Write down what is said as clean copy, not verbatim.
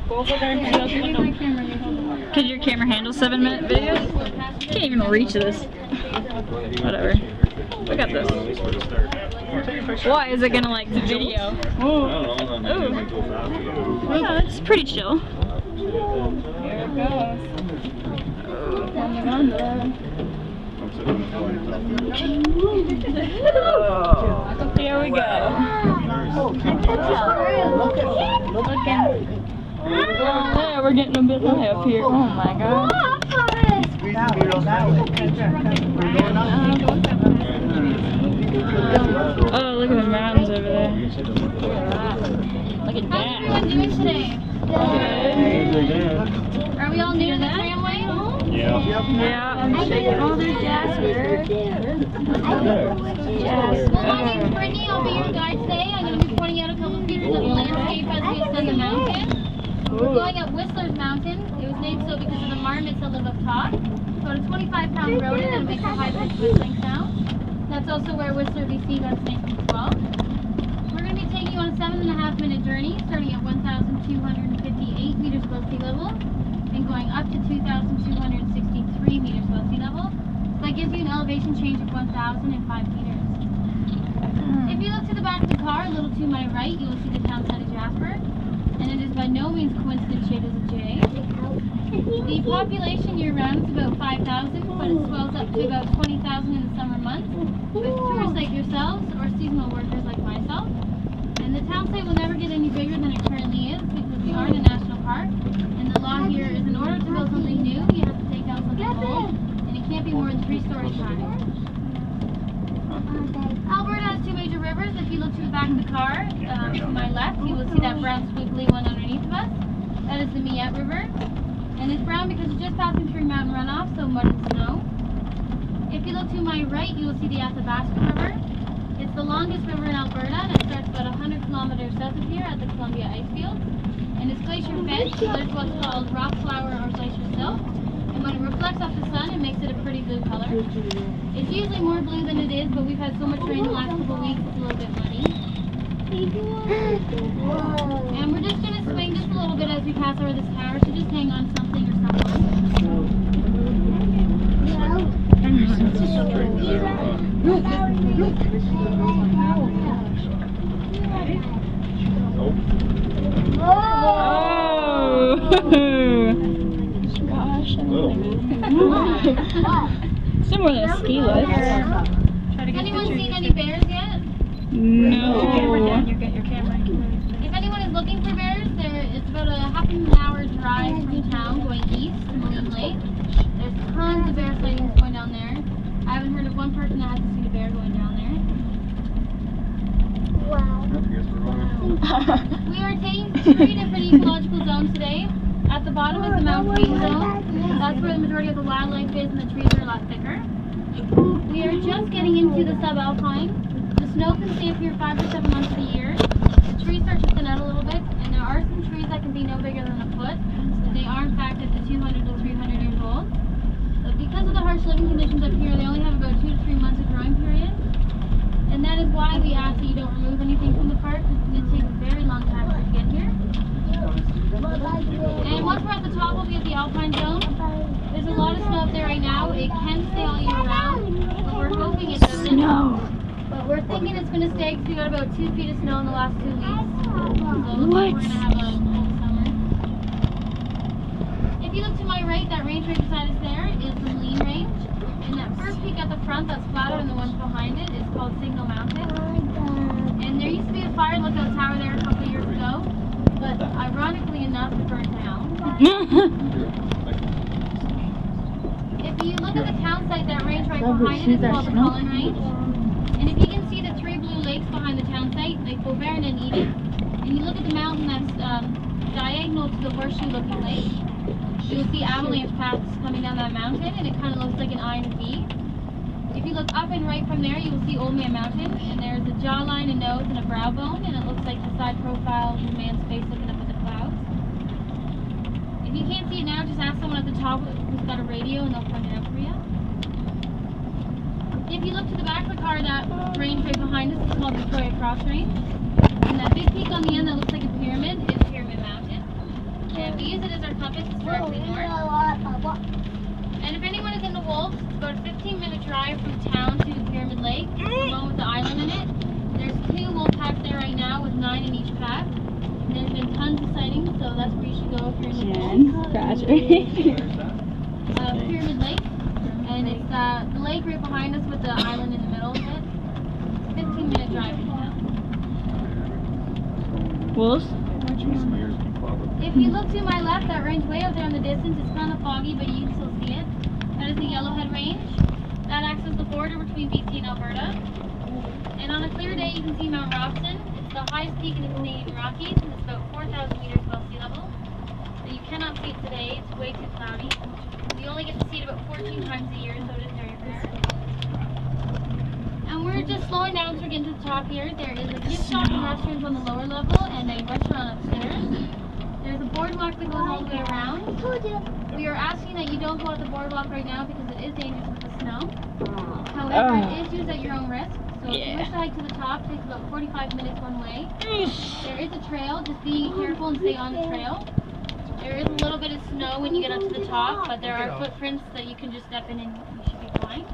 Could your camera handle 7-minute videos? Can't even reach this. Whatever. We got this. Why is it gonna like the video? Oh, yeah, it's pretty chill. Here it goes. Here we go. Yeah, we're getting a bit high up here. Oh my god. Oh, look at the mountains over there. Look at that. How's everyone doing today? Good. Are we all new to the tramway? Yeah. Yeah. Oh, there's Jasper. Well, my name's Brittany. I'll be your guide today. I'm going to be pointing out a couple features of the landscape as we ascend the mountain. We're going up Whistler's Mountain. It was named so because of the marmots that live up top. It's about a 25-pound rodent and it makes a high-pitched whistling sound. That's also where Whistler, BC got its name from as well. We're going to be taking you on a 7.5-minute journey starting at 1,258 meters above sea level and going up to 2,263 meters above sea level. So that gives you an elevation change of 1,005 meters. If you look to the back of the car, a little to my right, you will see the town site of Jasper. And it is by no means coincident shaped as a J. The population year-round is about 5,000, but it swells up to about 20,000 in the summer months, with tourists like yourselves or seasonal workers like myself. And the town site will never get any bigger than it currently is because we are in a national park, and the law here is in order to build something new, you have to take down something old, and it can't be more than 3 stories high. Alberta has 2 major rivers. If you look to the back of the car, to my left, you will see that brown squiggly one underneath of us. That is the Miette River. And it's brown because it's just passing through mountain runoff, so mud and snow. If you look to my right, you will see the Athabasca River. It's the longest river in Alberta, and it starts about 100 kilometers south of here at the Columbia Icefield. And it's glacier fed, so there's what's called rock flour or glacier silt. And when it reflects off the sun, it makes it a pretty blue color. It's usually more blue than it is, but we've had so much rain the last couple of weeks, it's a little bit muddy. And we're just going to swing just a little bit as we pass over this tower, so just hang on something or someone. Similar to a ski lift. Anyone seen any bears yet? No. If anyone is looking for bears, it's about a half an hour drive from town going east to Moline Lake. There's tons of bear sightings going down there. I haven't heard of one person that hasn't seen a bear going down there. Wow. We are taking 3 different ecological zones today. At the bottom is the Mount Green zone. That's where the majority of the wildlife is and the trees are a lot thicker. We are just getting into the subalpine. The snow can stay up here 5 to 7 months of the year. The trees start to thin out a little bit, and there are some trees that can be no bigger than a foot. But they are in fact up to 200 to 300 years old. But because of the harsh living conditions up here, they only have about 2 to 3 months of growing period. And that is why we ask that you don't remove anything from the park. It's going to take a very long time for it to get here. And once we're at the top, we'll be at the alpine zone. There's a lot of snow up there right now. It can stay all year round, but we're hoping it doesn't. No. But we're thinking it's going to stay because we got about 2 feet of snow in the last 2 weeks. So What? we're going to have a cold summer. If you look to my right, that range right beside us there is the Moline Range. And that first peak at the front that's flatter than the ones behind it is called Signal Mountain. And there used to be a fire lookout tower there a couple of years ago, but ironically enough, it burned down. If you look at the town site, that range right behind it is called the Cullen Range. And if you can see the 3 blue lakes behind the town site, like Beauvern and Eden, and you look at the mountain that's diagonal to the horseshoe-looking lake, you'll see avalanche paths coming down that mountain, and it kind of looks like an I and a V. If you look up and right from there, you will see Old Man Mountain, and there's a jawline, a nose, and a brow bone, and it looks like the side profile of a man's face looking up at the clouds. If you can't see it now, just ask someone at the top who's got a radio, and they'll point it out for you. If you look to the back of the car, that range right behind us is called Victoria Cross Range. And that big peak on the end that looks like a pyramid is Pyramid Mountain. And We use it as our compass to directly north. And if anyone is into wolves, it's about a 15-minute drive from town to Pyramid Lake, the one with the island in it. There's 2 wolf packs there right now with 9 in each pack. And there's been tons of sightings, so that's where you should go if you're into wolves. Pyramid Lake, and it's the lake right behind us with the island in the middle of it. 15-minute drive from town. Wolves? If you look to my left, that range way out there in the distance, it's kind of foggy, but you can still see it. That is the Yellowhead Range. That acts as the border between BC and Alberta. And on a clear day, you can see Mount Robson. It's the highest peak in the Canadian Rockies, and it's about 4,000 meters above sea level. So you cannot see it today, it's way too cloudy. We only get to see it about 14 times a year, so it is very rare. And we're just slowing down as we're getting to the top here. There is a gift shop and restrooms on the lower level, and a restaurant upstairs. There's a boardwalk that goes all the way around. We are asking that you don't go out the boardwalk right now because it is dangerous with the snow. However, it is used at your own risk. So if you wish to hike to the top, it takes about 45 minutes one way. There is a trail, just be careful and stay on the trail. There is a little bit of snow when you get up to the top, but there are footprints that you can just step in and you should be fine.